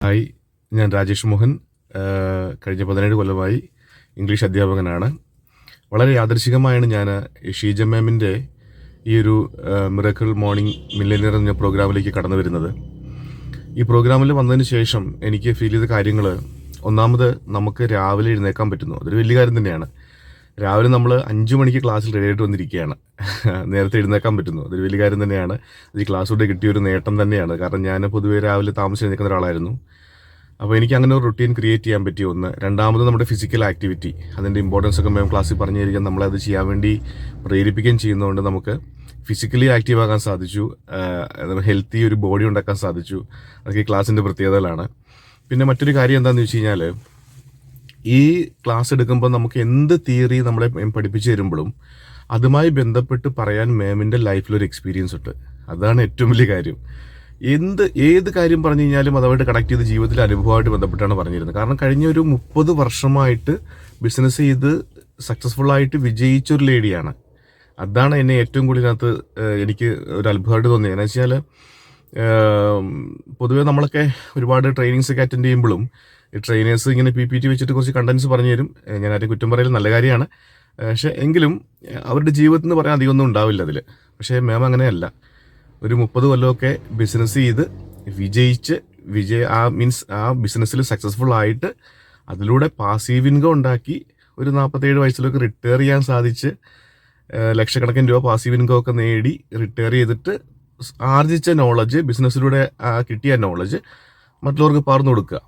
Hi, ഞാൻ രാജേഷ് മോഹൻ. കഴിഞ്ഞ 17 കൊല്ലമായി ഇംഗ്ലീഷ് അധ്യാപകനാണ്. വളരെ യാദൃശികമായാണ് ഞാൻ ഷീജ മാമിൻ്റെ ഈ ഒരു മിറക്കിൾ മോർണിംഗ് മില്ലിയനിയർ എന്ന പ്രോഗ്രാമിലേക്ക് കടന്നു വരുന്നത്. ഈ പ്രോഗ്രാമിൽ വന്നതിന് ശേഷം എനിക്ക് ഫീൽ ചെയ്ത കാര്യങ്ങൾ, ഒന്നാമത് നമുക്ക് രാവിലെ എഴുന്നേക്കാൻ പറ്റുന്നു. അതൊരു വലിയ കാര്യം തന്നെയാണ്. രാവിലെ നമ്മൾ 5 മണിക്ക് ക്ലാസ്സിൽ റെഡി ആയിട്ട് വന്നിരിക്കുകയാണ്. നേരത്തെ എഴുന്നേക്കാൻ പറ്റുന്നു, അതൊരു വലിയ കാര്യം തന്നെയാണ്. ഈ ക്ലാസ്സിലൂടെ കിട്ടിയൊരു നേട്ടം തന്നെയാണ്. കാരണം ഞാൻ പൊതുവേ രാവിലെ താമസിച്ച് എഴുന്നേൽക്കുന്ന ഒരാളായിരുന്നു. അപ്പോൾ എനിക്ക് അങ്ങനെ ഒരു റുട്ടീൻ ക്രിയേറ്റ് ചെയ്യാൻ പറ്റിയ ഒന്ന്. രണ്ടാമത് നമ്മുടെ ഫിസിക്കൽ ആക്ടിവിറ്റി, അതിൻ്റെ ഇമ്പോർട്ടൻസ് ഒക്കെ മാം ക്ലാസ്സിൽ പറഞ്ഞു തരികയും നമ്മളത് ചെയ്യാൻ വേണ്ടി പ്രേരിപ്പിക്കുകയും ചെയ്യുന്നതുകൊണ്ട് നമുക്ക് ഫിസിക്കലി ആക്റ്റീവ് ആകാൻ സാധിച്ചു, ഹെൽത്തി ഒരു ബോഡി ഉണ്ടാക്കാൻ സാധിച്ചു. അതൊക്കെ ഈ ക്ലാസ്സിൻ്റെ പ്രത്യേകതകളാണ്. പിന്നെ മറ്റൊരു കാര്യം എന്താണെന്ന് വെച്ച് കഴിഞ്ഞാൽ, ഈ ക്ലാസ് എടുക്കുമ്പോൾ നമുക്ക് എന്ത് തിയറി നമ്മളെ പഠിപ്പിച്ചു തരുമ്പോഴും അതുമായി ബന്ധപ്പെട്ട് പറയാൻ മാമിൻ്റെ ലൈഫിലൊരു എക്സ്പീരിയൻസ് ഉണ്ട്. അതാണ് ഏറ്റവും വലിയ കാര്യം. ഏത് കാര്യം പറഞ്ഞു കഴിഞ്ഞാലും അതുമായിട്ട് കണക്ട് ചെയ്ത് ജീവിതത്തിലെ അനുഭവമായിട്ട് ബന്ധപ്പെട്ടാണ് പറഞ്ഞിരുന്നത്. കാരണം കഴിഞ്ഞ ഒരു 30 വർഷമായിട്ട് ബിസിനസ് ചെയ്ത് സക്സസ്ഫുള്ളായിട്ട് വിജയിച്ചൊരു ലേഡിയാണ്. അതാണ് എന്നെ ഏറ്റവും കൂടുതൽ ഇതിനകത്ത് എനിക്ക് ഒരു അത്ഭുതമായിട്ട് തോന്നിയത്. എന്ന് വെച്ചാൽ, പൊതുവേ നമ്മളൊക്കെ ഒരുപാട് ട്രെയിനിങ്സ് ഒക്കെ അറ്റൻഡ് ചെയ്യുമ്പോഴും ഈ ട്രെയിനേഴ്സ് ഇങ്ങനെ PPT വെച്ചിട്ട് കുറച്ച് കണ്ടൻസ് പറഞ്ഞു തരും. ഞാൻ ആരും കുറ്റം പറയൽ നല്ല കാര്യമാണ്. പക്ഷേ എങ്കിലും അവരുടെ ജീവിതത്തിൽ നിന്ന് പറയാൻ അധികമൊന്നും ഉണ്ടാവില്ല അതിൽ. പക്ഷേ മാം അങ്ങനെയല്ല. ഒരു 30 കൊല്ലമൊക്കെ ബിസിനസ് ചെയ്ത് വിജയിച്ച് ആ ബിസിനസ്സിൽ സക്സസ്ഫുൾ ആയിട്ട് അതിലൂടെ പാസീവ് ഇൻകം ഉണ്ടാക്കി ഒരു 47 വയസ്സിലൊക്കെ റിട്ടയർ ചെയ്യാൻ സാധിച്ച് ലക്ഷക്കണക്കിന് രൂപ പാസീവ് ഇൻകം ഒക്കെ നേടി റിട്ടയർ ചെയ്തിട്ട് ആർജിച്ച നോളജ്, ബിസിനസ്സിലൂടെ കിട്ടിയ നോളജ് മറ്റുള്ളവർക്ക് പകർന്നു കൊടുക്കുക.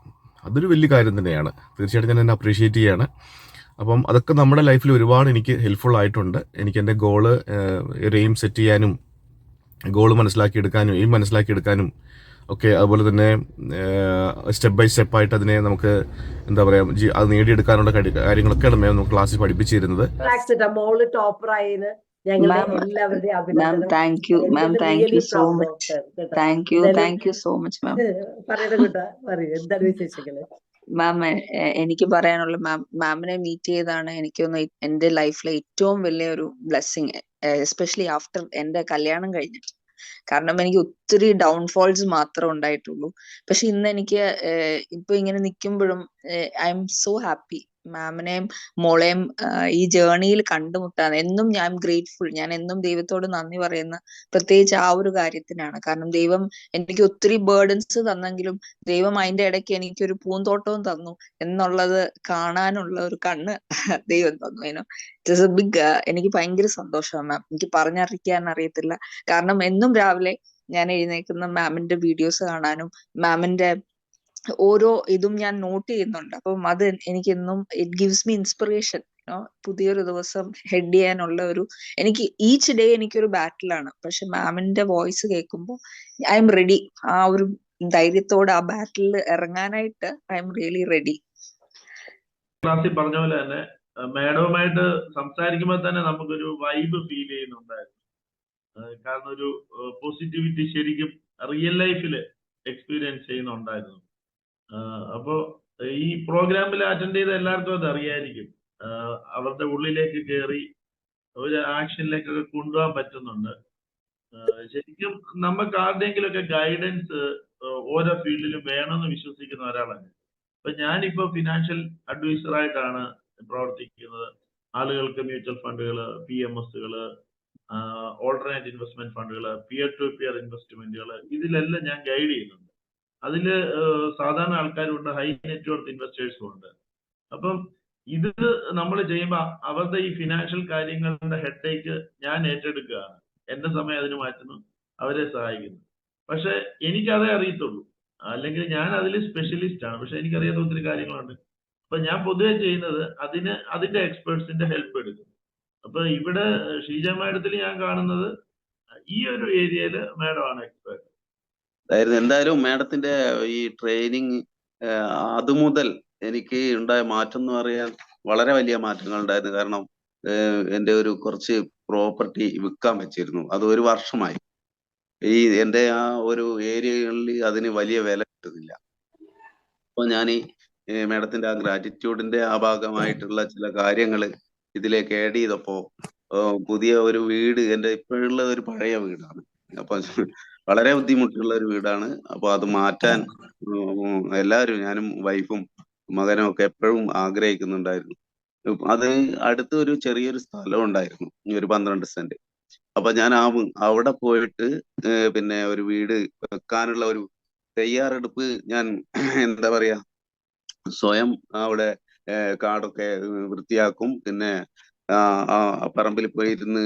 അതൊരു വലിയ കാര്യം തന്നെയാണ്. തീർച്ചയായിട്ടും ഞാൻ എന്നെ അപ്രീഷിയേറ്റ് ചെയ്യാണ്. അപ്പം അതൊക്കെ നമ്മുടെ ലൈഫിൽ ഒരുപാട് എനിക്ക് ഹെൽപ്ഫുൾ ആയിട്ടുണ്ട്. എനിക്ക് എൻ്റെ ഗോള്, ഒരു എയിം സെറ്റ് ചെയ്യാനും ഗോള് മനസ്സിലാക്കിയെടുക്കാനും എയിം മനസ്സിലാക്കിയെടുക്കാനും ഒക്കെ, അതുപോലെ തന്നെ സ്റ്റെപ്പ് ബൈ സ്റ്റെപ്പായിട്ട് അതിനെ നമുക്ക് എന്താ പറയുക, അത് നേടിയെടുക്കാനുള്ള കാര്യങ്ങളൊക്കെയാണ് മാം നമുക്ക് ക്ലാസ്സിൽ പഠിപ്പിച്ചു തരുന്നത്. Ma'am thank you so much. Thank you so much ma'am. Ma'am, എനിക്ക് പറയാനുള്ള, മാമിനെ മീറ്റ് ചെയ്താണ് എനിക്കൊന്ന് എന്റെ ലൈഫിലെ ഏറ്റവും വലിയൊരു ബ്ലെസ്സിങ്, എസ്പെഷ്യലി ആഫ്റ്റർ എന്റെ കല്യാണം കഴിഞ്ഞിട്ട്. കാരണം എനിക്ക് ഒത്തിരി ഡൗൺഫോൾസ് മാത്രമേ ഉണ്ടായിട്ടുള്ളൂ. പക്ഷെ ഇന്ന് എനിക്ക് ഇപ്പൊ ഇങ്ങനെ നിൽക്കുമ്പോഴും ഐ എം സോ ഹാപ്പി. മാമിനെയും മോളെയും ഈ ജേർണിയിൽ കണ്ടുമുട്ടാൻ എന്നും ഞാൻ ഗ്രേറ്റ്ഫുൾ. ഞാൻ എന്നും ദൈവത്തോട് നന്ദി പറയുന്ന, പ്രത്യേകിച്ച് ആ ഒരു കാര്യത്തിനാണ്. കാരണം ദൈവം എനിക്ക് ഒത്തിരി ബേർഡൻസ് തന്നെങ്കിലും ദൈവം അതിന്റെ ഇടയ്ക്ക് എനിക്കൊരു പൂന്തോട്ടവും തന്നു എന്നുള്ളത് കാണാനുള്ള ഒരു കണ്ണ് ദൈവം തന്നു. ഇറ്റ് ഇസ് എ ബിഗ്, എനിക്ക് ഭയങ്കര സന്തോഷമാണ് മാം. എനിക്ക് പറഞ്ഞറിയിക്കാൻ അറിയത്തില്ല. കാരണം എന്നും രാവിലെ ഞാൻ എഴുന്നേൽക്കുന്ന മാമിന്റെ വീഡിയോസ് കാണാനും മാമിന്റെ ഓരോ ഇതും ഞാൻ നോട്ട് ചെയ്യുന്നുണ്ട്. അപ്പം അത് എനിക്ക് എന്നും ഇറ്റ് ഗിവ്സ് മീ ഇൻസ്പിറേഷൻ. പുതിയൊരു ദിവസം ഹെഡ് ചെയ്യാനുള്ള എനിക്ക് ഈച്ച് ഡേ എനിക്കൊരു ബാറ്റിലാണ്. പക്ഷെ മാമിന്റെ വോയിസ് കേൾക്കുമ്പോൾ ഐ എം റെഡി. ആ ഒരു ധൈര്യത്തോടെ ആ ബാറ്റിൽ ഇറങ്ങാനായിട്ട് ഐ എം റിയലി റെഡി. ക്ലാസ്സിൽ പറഞ്ഞ പോലെ തന്നെ മാഡവുമായിട്ട് സംസാരിക്കുമ്പോൾ തന്നെ നമുക്കൊരു വൈബ് ഫീൽ ചെയ്യുന്നുണ്ടായിരുന്നു. കാരണം ഒരു പോസിറ്റിവിറ്റി ശരിക്കും റിയൽ ലൈഫിൽ എക്സ്പീരിയൻസ് ചെയ്യുന്നുണ്ടായിരുന്നു. അപ്പോൾ ഈ പ്രോഗ്രാമിൽ അറ്റൻഡ് ചെയ്ത എല്ലാവർക്കും അത് അറിയായിരിക്കും. അവരുടെ ഉള്ളിലേക്ക് കയറി ഒരു ആക്ഷനിലേക്കൊക്കെ കൊണ്ടുപോകാൻ പറ്റുന്നുണ്ട്. ശരിക്കും നമുക്ക് ആരുടെയെങ്കിലും ഒക്കെ ഗൈഡൻസ് ഓരോ ഫീൽഡിലും വേണമെന്ന് വിശ്വസിക്കുന്ന ഒരാളാണ്. അപ്പൊ ഞാനിപ്പോ ഫിനാൻഷ്യൽ അഡ്വൈസർ ആയിട്ടാണ് പ്രവർത്തിക്കുന്നത്. ആളുകൾക്ക് മ്യൂച്വൽ ഫണ്ടുകള്, PMSകള്, ഓൾട്ടർനേറ്റ് ഇൻവെസ്റ്റ്മെന്റ് ഫണ്ടുകള്, പിയർ ടു പിയർ ഇൻവെസ്റ്റ്മെന്റുകള്, ഇതിലെല്ലാം ഞാൻ ഗൈഡ് ചെയ്യുന്നുണ്ട്. അതില് സാധാരണ ആൾക്കാരുണ്ട്, ഹൈ നെറ്റ്വർത്ത് ഇൻവെസ്റ്റേഴ്സും ഉണ്ട്. അപ്പം ഇത് നമ്മൾ ചെയ്യുമ്പോൾ അവരുടെ ഈ ഫിനാൻഷ്യൽ കാര്യങ്ങളുടെ ഹെഡേക്ക് ഞാൻ ഏറ്റെടുക്കുകയാണ്. എന്റെ സമയം അതിന് മാറ്റുന്നു, അവരെ സഹായിക്കുന്നു. പക്ഷെ എനിക്കതേ അറിയത്തുള്ളൂ, അല്ലെങ്കിൽ ഞാൻ അതിൽ സ്പെഷ്യലിസ്റ്റ് ആണ്. പക്ഷെ എനിക്കറിയാത്ത ഒത്തിരി കാര്യങ്ങളുണ്ട്. അപ്പൊ ഞാൻ പൊതുവെ ചെയ്യുന്നത് അതിന്റെ എക്സ്പേർട്സിന്റെ ഹെൽപ്പ് എടുക്കും. അപ്പൊ ഇവിടെ ഷീജ മാഡത്തിൽ ഞാൻ കാണുന്നത് ഈ ഒരു ഏരിയയിൽ മാഡമാണ് എക്സ്പേർട്ട്. എന്തായാലും മാഡത്തിന്റെ ഈ ട്രെയിനിങ് അതുമുതൽ എനിക്ക് ഉണ്ടായ മാറ്റം എന്ന് പറയാൻ വളരെ വലിയ മാറ്റങ്ങൾ ഉണ്ടായിരുന്നു. കാരണം എൻ്റെ ഒരു കുറച്ച് പ്രോപ്പർട്ടി വിൽക്കാൻ വെച്ചിരുന്നു. അത് 1 വർഷമായി. ഈ എൻ്റെ ആ ഒരു ഏരിയകളിൽ അതിന് വലിയ വില കിട്ടുന്നില്ല. അപ്പൊ ഞാൻ ഈ മാഡത്തിന്റെ ആ ഗ്രാറ്റിറ്റ്യൂഡിന്റെ ആ ഭാഗമായിട്ടുള്ള ചില കാര്യങ്ങൾ ഇതിലേക്ക് ആഡ് ചെയ്തപ്പോ പുതിയ ഒരു വീട്, എൻ്റെ ഇപ്പോഴുള്ള ഒരു പഴയ വീടാണ്. അപ്പൊ വളരെ ബുദ്ധിമുട്ടുള്ള ഒരു വീടാണ്. അപ്പൊ അത് മാറ്റാൻ എല്ലാവരും, ഞാനും വൈഫും മകനും ഒക്കെ എപ്പോഴും ആഗ്രഹിക്കുന്നുണ്ടായിരുന്നു. അത് അടുത്ത് ഒരു ചെറിയൊരു സ്ഥലം ഉണ്ടായിരുന്നു, ഒരു 12 സെന്റ്. അപ്പൊ ഞാൻ അവിടെ പോയിട്ട് പിന്നെ ഒരു വീട് വെക്കാനുള്ള ഒരു തയ്യാറെടുപ്പ് ഞാൻ എന്താ പറയാ, സ്വയം അവിടെ കാടൊക്കെ വൃത്തിയാക്കും. പിന്നെ ആ പറമ്പിൽ പോയിരുന്ന്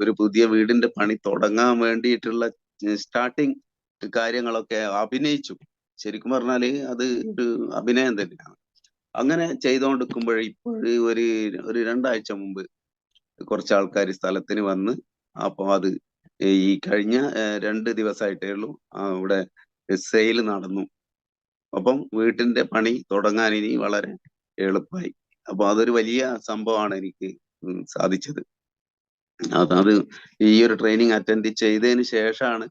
ഒരു പുതിയ വീടിന്റെ പണി തുടങ്ങാൻ വേണ്ടിയിട്ടുള്ള സ്റ്റാർട്ടിങ് കാര്യങ്ങളൊക്കെ അഭിനയിച്ചു. ശരിക്കും പറഞ്ഞാല് അത് ഒരു അഭിനയം തന്നെയാണ്. അങ്ങനെ ചെയ്തുകൊണ്ടിരിക്കുമ്പോൾ ഇപ്പോൾ ഒരു ഒരു 2 ആഴ്ച മുമ്പ് കുറച്ച് ആൾക്കാർ സ്ഥലത്തിന് വന്ന്, അപ്പൊ അത് ഈ കഴിഞ്ഞ 2 ദിവസമായിട്ടേ ഉള്ളൂ അവിടെ സെയിൽ നടന്നു. അപ്പം വീട്ടിന്റെ പണി തുടങ്ങാൻ ഇനി വളരെ എളുപ്പമായി. അപ്പൊ അതൊരു വലിയ സംഭവമാണ് എനിക്ക് സാധിച്ചത്. അത് ഈ ഒരു ട്രെയിനിങ് അറ്റൻഡ് ചെയ്തതിന് ശേഷമാണ്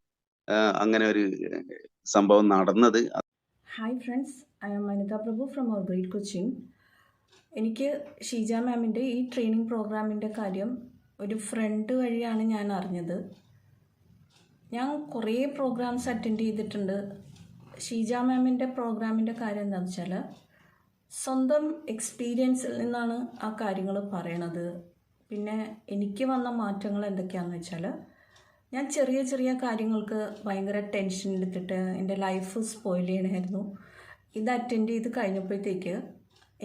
അങ്ങനെ ഒരു സംഭവം നടന്നത്. Hi friends, I am Anitha Prabhu from our great Cochin. എനിക്ക് ഷീജ മാമിൻ്റെ ഈ ട്രെയിനിങ് പ്രോഗ്രാമിൻ്റെ കാര്യം ഒരു ഫ്രണ്ട് വഴിയാണ് ഞാൻ അറിഞ്ഞത്. ഞാൻ കുറേ പ്രോഗ്രാംസ് അറ്റൻഡ് ചെയ്തിട്ടുണ്ട്. ഷീജ മാമിൻ്റെ പ്രോഗ്രാമിൻ്റെ കാര്യം എന്താണെന്ന് വെച്ചാൽ, സ്വന്തം എക്സ്പീരിയൻസിൽ നിന്നാണ് ആ കാര്യങ്ങൾ പറയണത്. പിന്നെ എനിക്ക് വന്ന മാറ്റങ്ങൾ എന്തൊക്കെയാണെന്ന് വെച്ചാൽ, ഞാൻ ചെറിയ ചെറിയ കാര്യങ്ങൾക്ക് ഭയങ്കര ടെൻഷൻ എടുത്തിട്ട് എൻ്റെ ലൈഫ് സ്പോയിൽ ചെയ്യണമായിരുന്നു. ഇത് അറ്റൻഡ് ചെയ്ത് കഴിഞ്ഞപ്പോഴത്തേക്ക്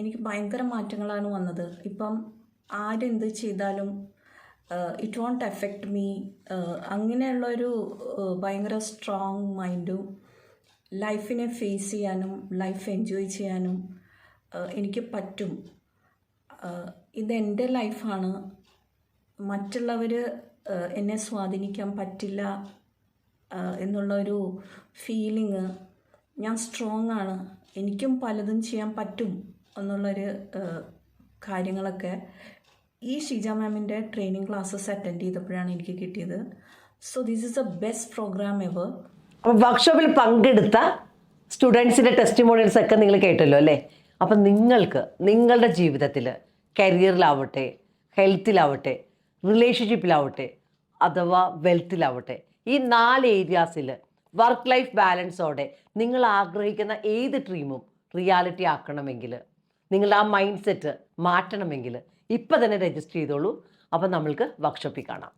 എനിക്ക് ഭയങ്കര മാറ്റങ്ങളാണ് വന്നത്. ഇപ്പം ആരെന്ത് ചെയ്താലും ഇറ്റ് വോണ്ട് എഫക്റ്റ് മീ, അങ്ങനെയുള്ളൊരു ഭയങ്കര സ്ട്രോങ് മൈൻഡും ലൈഫിനെ ഫേസ് ചെയ്യാനും ലൈഫ് എൻജോയ് ചെയ്യാനും എനിക്ക് പറ്റും. ഇതെൻ്റെ ലൈഫാണ്, മറ്റുള്ളവർ എന്നെ സ്വാധീനിക്കാൻ പറ്റില്ല എന്നുള്ളൊരു ഫീലിങ്, ഞാൻ സ്ട്രോങ് ആണ്, എനിക്കും പലതും ചെയ്യാൻ പറ്റും എന്നുള്ളൊരു കാര്യങ്ങളൊക്കെ ഈ ഷീജ മാമിൻ്റെ ട്രെയിനിങ് ക്ലാസ്സസ് അറ്റൻഡ് ചെയ്തപ്പോഴാണ് എനിക്ക് കിട്ടിയത്. So this is the best program ever. അപ്പോൾ വർക്ക്ഷോപ്പിൽ പങ്കെടുത്ത സ്റ്റുഡൻസിൻ്റെ ടെസ്റ്റിമോണിയൽസ് ഒക്കെ നിങ്ങൾ കേട്ടല്ലോ അല്ലേ? അപ്പം നിങ്ങൾക്ക് നിങ്ങളുടെ ജീവിതത്തിൽ കരിയറിലാവട്ടെ, ഹെൽത്തിലാവട്ടെ, റിലേഷൻഷിപ്പിലാവട്ടെ, അഥവാ വെൽത്തിലാവട്ടെ, ഈ 4 ഏരിയാസിൽ വർക്ക് ലൈഫ് ബാലൻസോടെ നിങ്ങൾ ആഗ്രഹിക്കുന്ന ഏത് ഡ്രീമും റിയാലിറ്റി ആക്കണമെങ്കിൽ, നിങ്ങളുടെ ആ മൈൻഡ് സെറ്റ് മാറ്റണമെങ്കിൽ ഇപ്പം തന്നെ രജിസ്റ്റർ ചെയ്തോളൂ. അപ്പം നമ്മൾക്ക് വർക്ക്ഷോപ്പിൽ കാണാം.